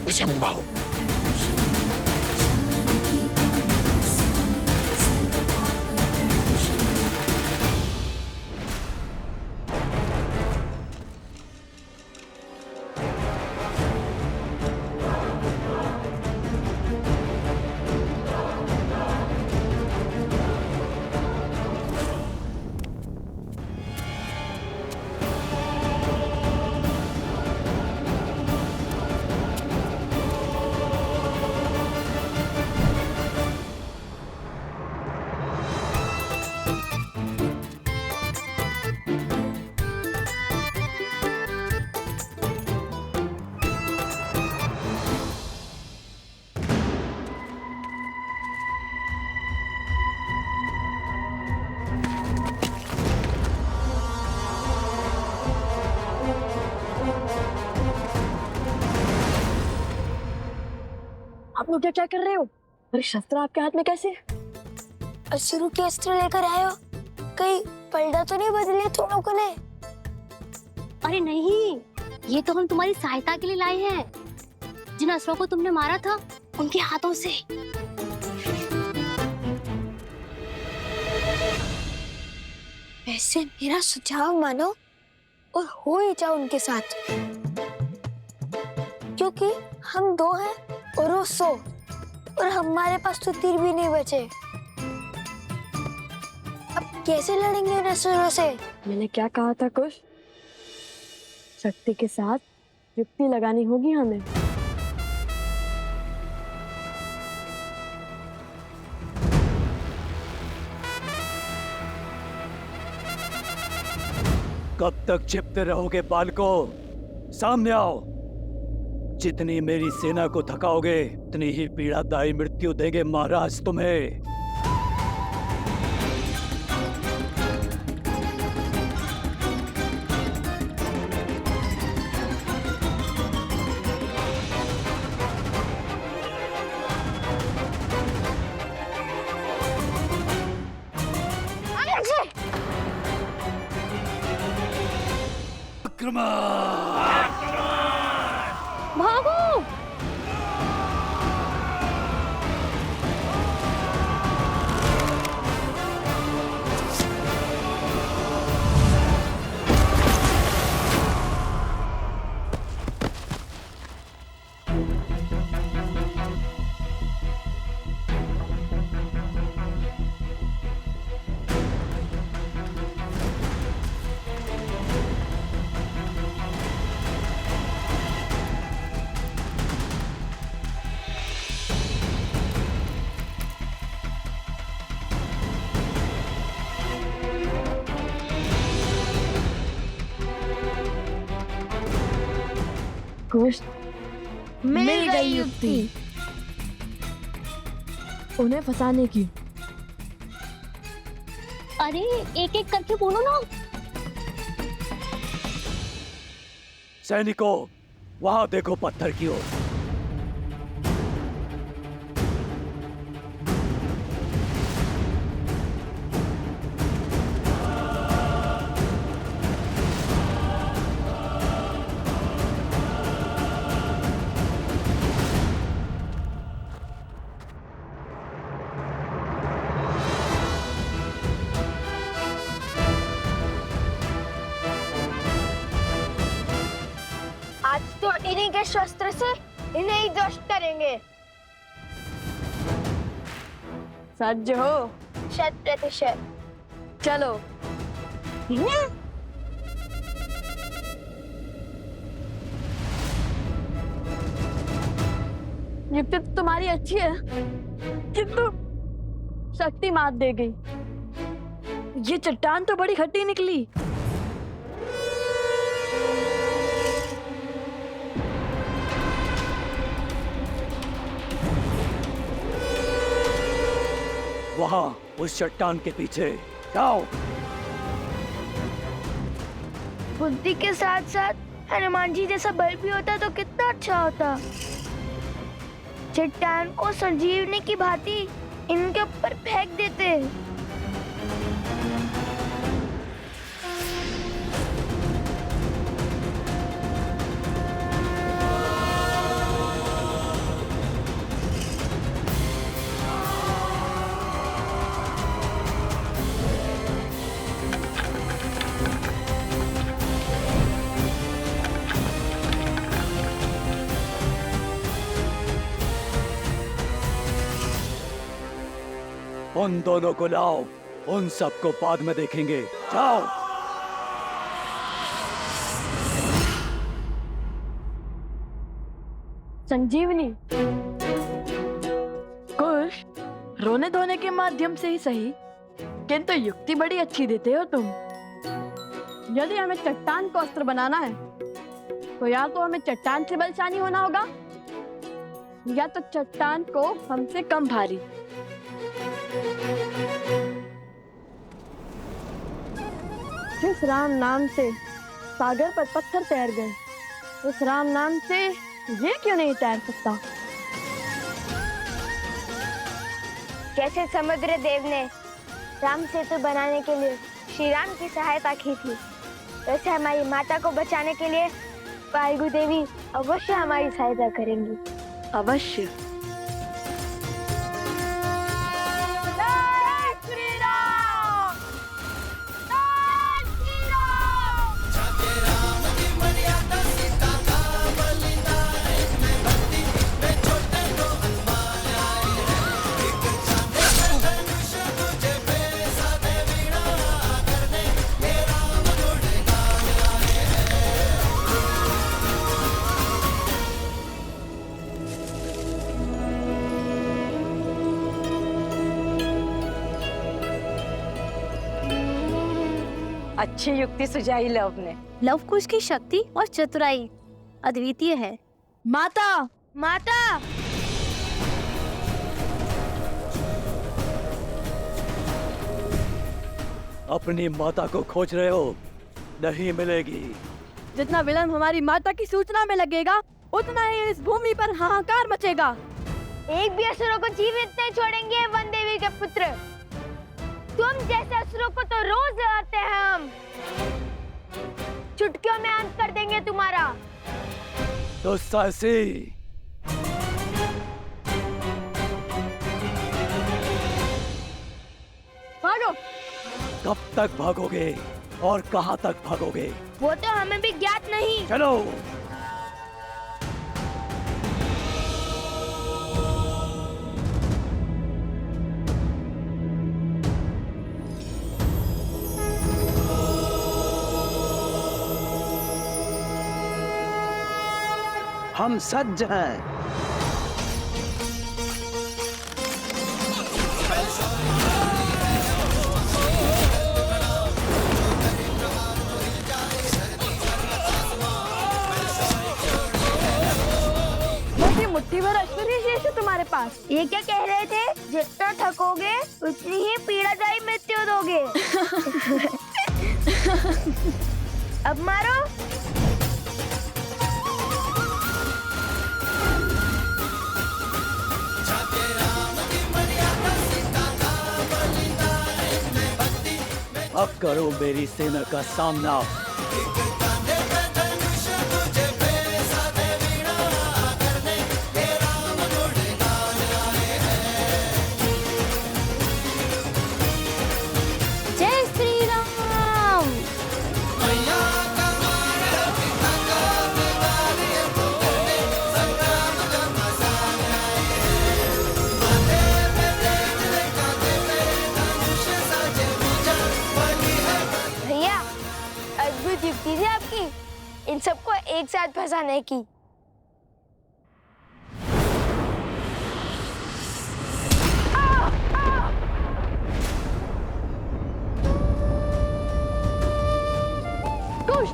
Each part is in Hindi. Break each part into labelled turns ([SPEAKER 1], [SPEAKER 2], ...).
[SPEAKER 1] विशंभव।
[SPEAKER 2] आप लोग क्या कर रहे हो? अरे शस्त्र आपके हाथ में कैसे?
[SPEAKER 3] अश्रु के अस्त्र लेकर आए हो? कहीं पलड़ा तो नहीं बदले तुम लोगों ने?
[SPEAKER 4] अरे नहीं, ये तो हम तुम्हारी सहायता के लिए लाए हैं। जिन असुरों को तुमने मारा था उनके हाथों से।
[SPEAKER 3] वैसे मेरा सुझाव मानो और हो ही जाओ उनके साथ, क्योंकि हम 2 हैं और वो 100, और हमारे पास तो तीर भी नहीं बचे। अब कैसे लड़ेंगे उन असुरों से?
[SPEAKER 2] मैंने क्या कहा था कुछ? शक्ति के साथ युक्ति लगानी होगी हमें।
[SPEAKER 5] कब तक छिपते रहोगे बालको? सामने आओ। जितनी मेरी सेना को थकाओगे उतनी ही पीड़ादायी मृत्यु देंगे महाराज तुम्हें।
[SPEAKER 4] भागो!
[SPEAKER 2] कुछ
[SPEAKER 3] मिल गई युक्ति।
[SPEAKER 2] उन्हें फंसाने की।
[SPEAKER 4] अरे एक एक करके बोलो ना।
[SPEAKER 5] सैनिकों, वहां देखो पत्थर की ओर।
[SPEAKER 3] आज तो इन्हीं के शस्त्र से इन्हें ही ध्वस्त करेंगे।
[SPEAKER 2] सज्ज हो?
[SPEAKER 3] 100%।
[SPEAKER 2] चलो। युक्ति तो तुम्हारी अच्छी है, किंतु शक्ति मात दे गई। ये चट्टान तो बड़ी खट्टी निकली।
[SPEAKER 5] वहां उस चट्टान के पीछे जाओ।
[SPEAKER 3] बुद्धि के साथ साथ हनुमान जी जैसा बल भी होता तो कितना अच्छा होता। चट्टान को संजीवनी की भांति इनके ऊपर फेंक देते।
[SPEAKER 5] उन दोनों को लाओ, उन सबको बाद में देखेंगे। जाओ।
[SPEAKER 2] संजीवनी, कुश, रोने धोने के माध्यम से ही सही, किंतु युक्ति बड़ी अच्छी देते हो तुम। यदि हमें चट्टान को अस्त्र बनाना है तो या तो हमें चट्टान से बलशाली होना होगा या तो चट्टान को हमसे कम भारी। जिस राम नाम से सागर पर पत्थर तैर गए, उस राम नाम से ये क्यों नहीं तैर सकता?
[SPEAKER 3] जैसे समुद्र देव ने राम सेतु बनाने के लिए श्री राम की सहायता की थी, वैसे हमारी माता को बचाने के लिए वायु देवी अवश्य हमारी सहायता करेंगी।
[SPEAKER 2] अवश्य।
[SPEAKER 1] अच्छी युक्ति सुझाई लव ने।
[SPEAKER 4] लव कुश की शक्ति और चतुराई अद्वितीय है।
[SPEAKER 2] माता,
[SPEAKER 3] माता,
[SPEAKER 5] अपनी माता को खोज रहे हो, नहीं मिलेगी।
[SPEAKER 2] जितना विलंब हमारी माता की सूचना में लगेगा, उतना ही इस भूमि पर हाहाकार मचेगा।
[SPEAKER 3] एक भी असुरों को जीवित नहीं छोड़ेंगे वन देवी के पुत्र। तुम जैसे असुरों को तो रोज लड़ते हैं हम। चुटकियों में अंत कर देंगे तुम्हारा।
[SPEAKER 5] दुस्साहसी,
[SPEAKER 2] भागो।
[SPEAKER 5] कब तक भागोगे और कहां तक भागोगे?
[SPEAKER 3] वो तो हमें भी ज्ञात नहीं।
[SPEAKER 5] चलो।
[SPEAKER 6] हम सज्ज हैं।
[SPEAKER 2] मुट्ठी भर ऐश्वर्य शेष है तुम्हारे पास।
[SPEAKER 3] ये क्या कह रहे थे? जितना थकोगे उतनी ही पीड़ादायी मृत्यु दोगे। अब मारो।
[SPEAKER 5] अब करो मेरी सेना का सामना।
[SPEAKER 4] जय श्री राम।
[SPEAKER 3] भैया, अद्भुत युक्ति थी आपकी, इन सबको एक साथ फंसाने की।
[SPEAKER 2] कुश,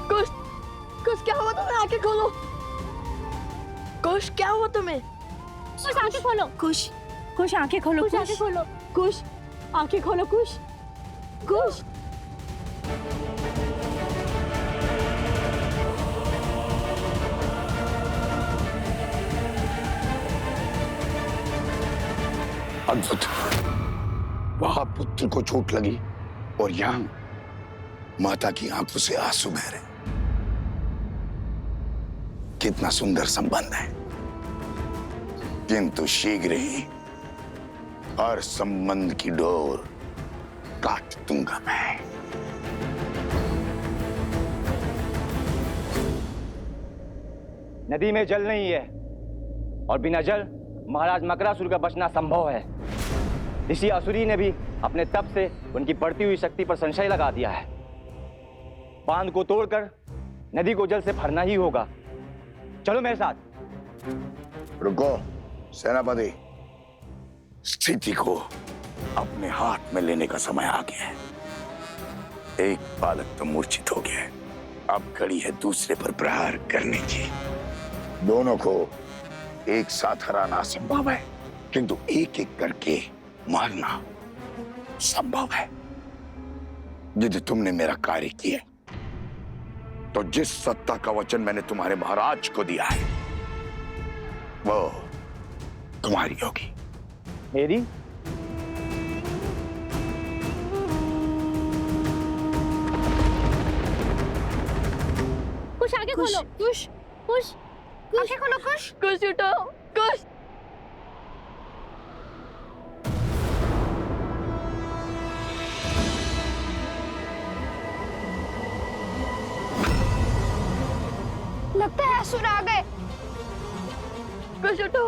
[SPEAKER 2] कुश, कुश क्या हुआ तुम्हें? आंखें खोलो। कुश क्या हुआ तुम्हें?
[SPEAKER 4] कुश आंखें खोलो।
[SPEAKER 2] कुश, कुश आंखें खोलो।
[SPEAKER 4] कुश आंखें खोलो।
[SPEAKER 2] कुश आंखें खोलो। कुश, कुश।
[SPEAKER 7] अद्भुत। वहां पुत्र को चोट लगी और यहाँ माता की आंखों से आंसू बह रहे। कितना सुंदर संबंध है। किंतु शीघ्र ही हर संबंध की डोर काट दूंगा मैं।
[SPEAKER 8] नदी में जल नहीं है और बिना जल महाराज मकरासुर का बचना संभव है। ऋषि असुरी ने भी अपने तप से उनकी बढ़ती हुई शक्ति पर संशय लगा दिया है। बांध को तोड़कर नदी को जल से भरना ही होगा। चलो मेरे साथ।
[SPEAKER 7] रुको सेनापति, स्थिति को अपने हाथ में लेने का समय आ गया है। एक बालक तो मूर्छित हो गया है, अब घड़ी है दूसरे पर प्रहार करने की। दोनों को एक साथ हराना असंभव है, किंतु एक एक करके मारना संभव है। यदि तुमने मेरा कार्य किया तो जिस सत्ता का वचन मैंने तुम्हारे महाराज को दिया है वो तुम्हारी होगी।
[SPEAKER 8] मेरी?
[SPEAKER 4] कुछ आगे खोलो।
[SPEAKER 2] कुछ
[SPEAKER 4] कुछ आगे खोलो। कुछ
[SPEAKER 2] कुछ उठो। कुछ
[SPEAKER 3] लगता है असुर आ गए।
[SPEAKER 2] कुछ उठो।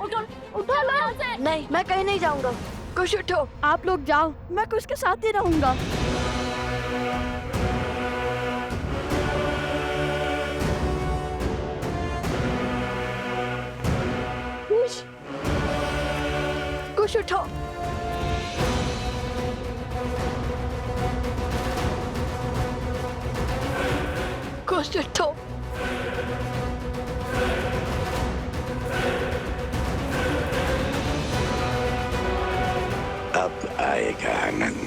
[SPEAKER 2] उठो उठो लो यहाँ से। नहीं, मैं कहीं नहीं जाऊंगा। कुछ उठो। आप लोग जाओ, मैं कुछ के साथ ही रहूंगा। कुछ उठो। कुछ उठो।
[SPEAKER 7] अब आएगा आनंद।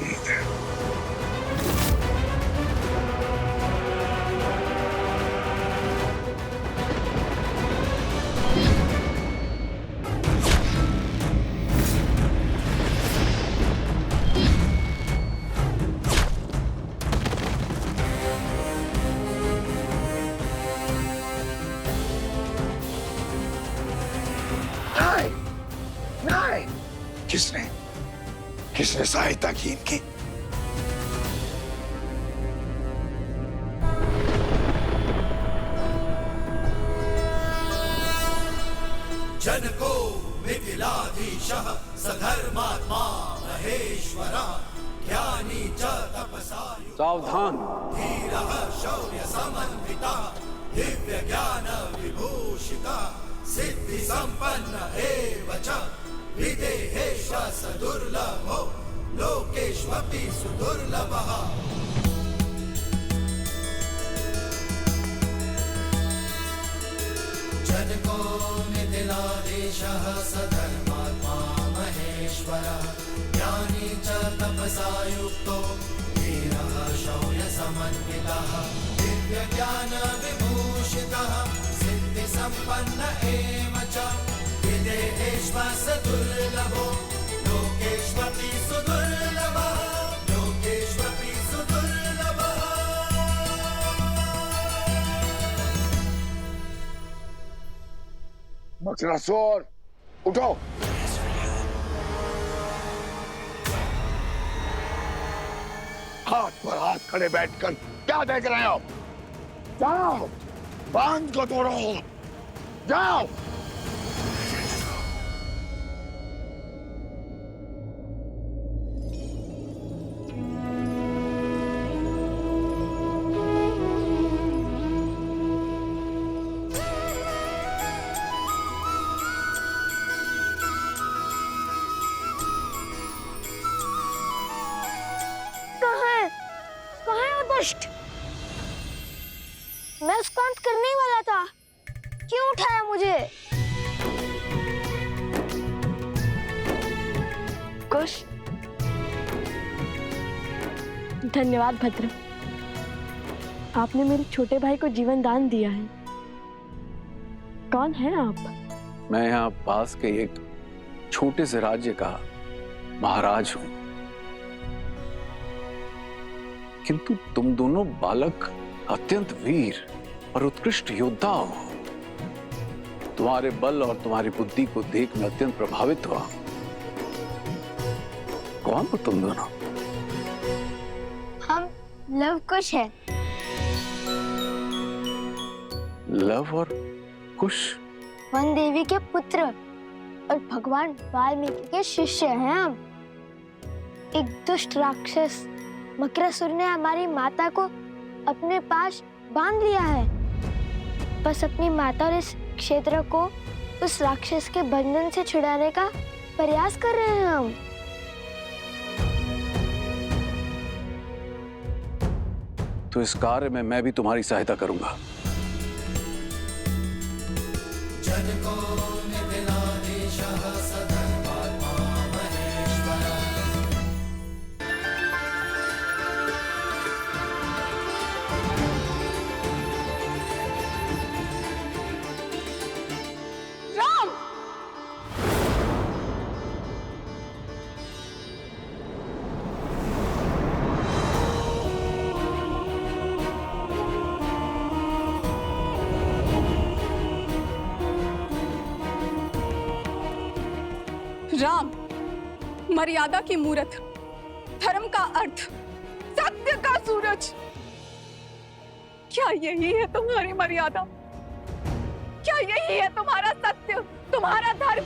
[SPEAKER 7] नहीं, किसने सहायता की इनकी?
[SPEAKER 9] जनको मिथिलाधीशः सधर्मात्मा महेश्वरः ज्ञानी च तपसायु
[SPEAKER 6] सावधान।
[SPEAKER 9] धीरः शौर्य समन्वितः दिव्य ज्ञान विभूषितः सिद्धि संपन्न एव च विदेहेश्व दुर्लभो लोकेष्वपि सुदुर्लभः। जनको मिथिलाधीशः सधर्मात्मा महेश्वरः ज्ञानी च तपसा युक्तो धीरः शौर्य समन्वितः दिव्य ज्ञान विभूषितः सिद्धि संपन्न एव च विदेहेश्व दुर्लभो लोकेष्वपि सुदुर्लभः लोकेष्वपि सुदुर्लभः।
[SPEAKER 7] मकरासुर उठो। हाथ पर हाथ खड़े बैठकर क्या देख रहे हो? जाओ, बांध को तोड़ो। जाओ।
[SPEAKER 3] मैं उसको अंत करने ही वाला था, क्यों उठाया मुझे?
[SPEAKER 2] कुश, धन्यवाद भद्र। आपने मेरे छोटे भाई को जीवन दान दिया है। कौन है आप?
[SPEAKER 6] मैं यहाँ पास के एक छोटे से राज्य का महाराज हूं, किंतु तुम दोनों बालक अत्यंत वीर और उत्कृष्ट योद्धा हो। तुम्हारे बल और तुम्हारी बुद्धि को देख मैं अत्यंत प्रभावित हुआ। कौन हो तुम दोनों?
[SPEAKER 3] हम लव कुश है।
[SPEAKER 6] लव और कुश?
[SPEAKER 3] वन देवी के पुत्र और भगवान वाल्मीकि के शिष्य हैं हम। एक दुष्ट राक्षस मकरासुर ने हमारी माता को अपने पास बांध लिया है। बस अपनी माता और इस क्षेत्र को उस राक्षस के बंधन से छुड़ाने का प्रयास कर रहे हैं हम।
[SPEAKER 6] तो इस कार्य में मैं भी तुम्हारी सहायता करूंगा।
[SPEAKER 9] जनको निधिनाधीशः सधर्मात्मा महेश्वरः।
[SPEAKER 2] राम!
[SPEAKER 10] राम, मर्यादा की मूरत, धर्म का अर्थ, सत्य का सूरज। क्या यही है तुम्हारी मर्यादा? क्या यही है तुम्हारा सत्य, तुम्हारा धर्म?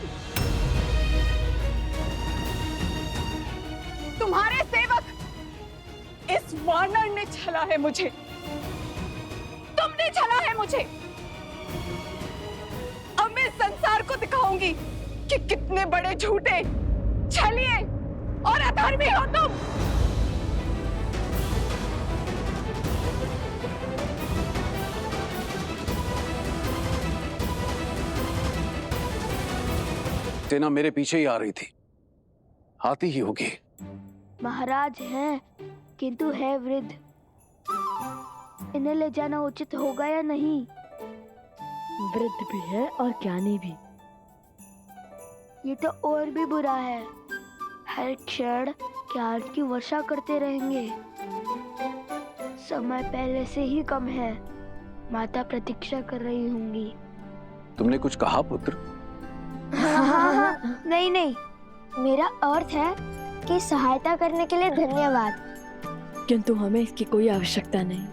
[SPEAKER 10] तुम्हारे सेवक इस वानर ने छला है मुझे, तुमने छला है मुझे। अब मैं संसार को दिखाऊंगी कि कितने बड़े झूठे, छलिए और अधर्मी हो तुम।
[SPEAKER 6] सेना मेरे पीछे ही आ रही थी, आती ही होगी।
[SPEAKER 3] महाराज हैं किंतु है वृद्ध। इन्हें ले जाना उचित होगा या नहीं?
[SPEAKER 2] वृद्ध भी है और ज्ञानी भी।
[SPEAKER 3] ये तो और भी बुरा है। हर क्षण ज्ञान की वर्षा करते रहेंगे। समय पहले से ही कम है। माता प्रतीक्षा कर रही होंगी।
[SPEAKER 6] तुमने कुछ कहा पुत्र?
[SPEAKER 3] हाँ, नहीं नहीं, मेरा अर्थ है कि सहायता करने के लिए धन्यवाद।
[SPEAKER 2] किंतु हमें इसकी कोई आवश्यकता नहीं।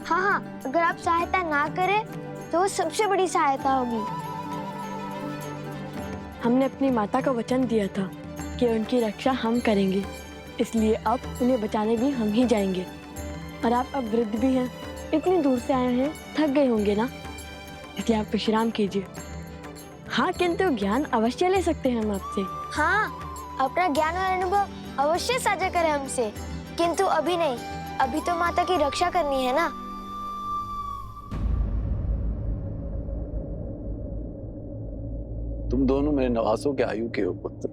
[SPEAKER 3] हाँ, अगर आप सहायता ना करें तो सबसे बड़ी सहायता होगी।
[SPEAKER 2] हमने अपनी माता को वचन दिया था कि उनकी रक्षा हम करेंगे, इसलिए अब उन्हें बचाने भी हम ही जाएंगे। और आप अब वृद्ध भी हैं, इतनी दूर से आए हैं, थक गए होंगे ना, इसलिए आप विश्राम कीजिए। हाँ, किंतु ज्ञान अवश्य ले सकते हैं हम आपसे।
[SPEAKER 3] हाँ, अपना ज्ञान और अनुभव अवश्य साझा करें हमसे, किंतु अभी नहीं। अभी तो माता की रक्षा करनी है ना।
[SPEAKER 6] तुम दोनों मेरे नवासों के आयु के हो पुत्र,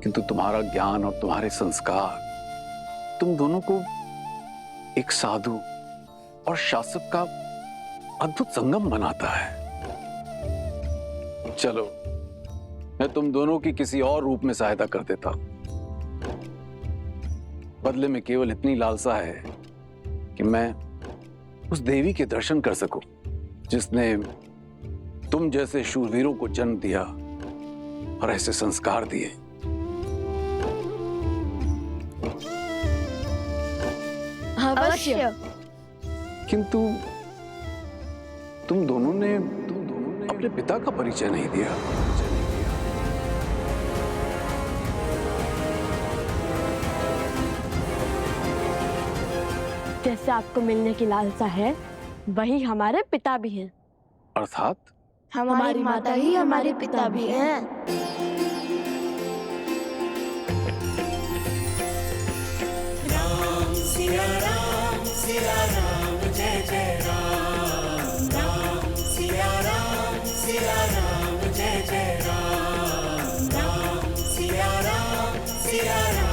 [SPEAKER 6] किंतु तुम्हारा ज्ञान और तुम्हारे संस्कार तुम दोनों को एक साधु और शासक का अद्भुत संगम बनाता है। चलो, मैं तुम दोनों की किसी और रूप में सहायता कर देता हूं। बदले में केवल इतनी लालसा है कि मैं उस देवी के दर्शन कर सकूं जिसने तुम जैसे शूरवीरों को जन्म दिया और ऐसे संस्कार दिए।
[SPEAKER 3] अवश्य।
[SPEAKER 6] किंतु तुम दोनों ने अपने पिता का परिचय नहीं दिया।
[SPEAKER 2] जैसे आपको मिलने की लालसा है, वही हमारे पिता भी हैं।
[SPEAKER 6] अर्थात
[SPEAKER 3] हमारी माता ही हमारे पिता भी हैं।